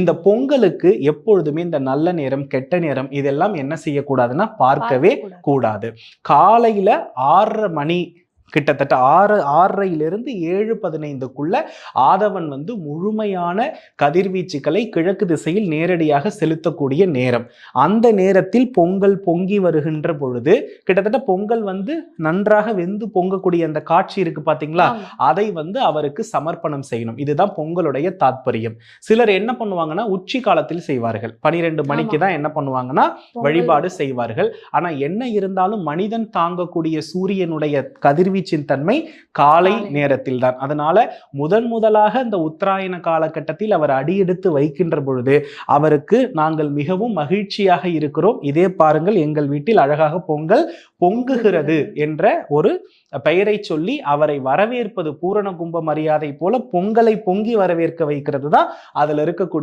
இந்த பொங்கலுக்கு எப்பொழுதுமே இந்த நல்ல நேரம் கெட்ட நேரம் இதெல்லாம் என்ன செய்யக்கூடாதுன்னா பார்க்கவே கூடாது. காலையில 6:30 மணி கிட்டத்தட்ட 6:30 7:15 ஆதவன் முழுமையான கதிர்வீச்சுக்களை கிழக்கு திசையில் நேரடியாக செலுத்தக்கூடிய நேரம். அந்த நேரத்தில் பொங்கல் பொங்கி வருகின்ற பொழுது கிட்டத்தட்ட பொங்கல் நன்றாக வெந்து பொங்கக்கூடிய அந்த காட்சி இருக்கு பாத்தீங்களா, அதை அவருக்கு சமர்ப்பணம் செய்யணும். இதுதான் பொங்கலுடைய தாத்பரியம். சிலர் என்ன பண்ணுவாங்கன்னா உச்சி காலத்தில் செய்வார்கள். 12 மணிக்கு தான் என்ன பண்ணுவாங்கன்னா வழிபாடு செய்வார்கள். ஆனா என்ன இருந்தாலும் மனிதன் தாங்கக்கூடிய சூரியனுடைய கதிர்வீச்சின் தன்மை காலை நேரத்தில் தான். அதனால முதலாக இந்த உத்தராயண காலகட்டத்தில் அவர் அடியெடுத்து வைக்கின்ற பொழுது அவருக்கு நாங்கள் மிகவும் மகிழ்ச்சியாக இருக்கிறோம், இதே பாருங்கள் எங்கள் வீட்டில் அழகாக பொங்கல் பொங்குகிறது என்ற ஒரு பெயரை சொல்லி அவரை வரவேற்பது பூரண கும்ப மரியாதை போல பொங்கலை பொங்கி வரவேற்க வைக்கிறது தான் அதுல இருக்கக்கூடிய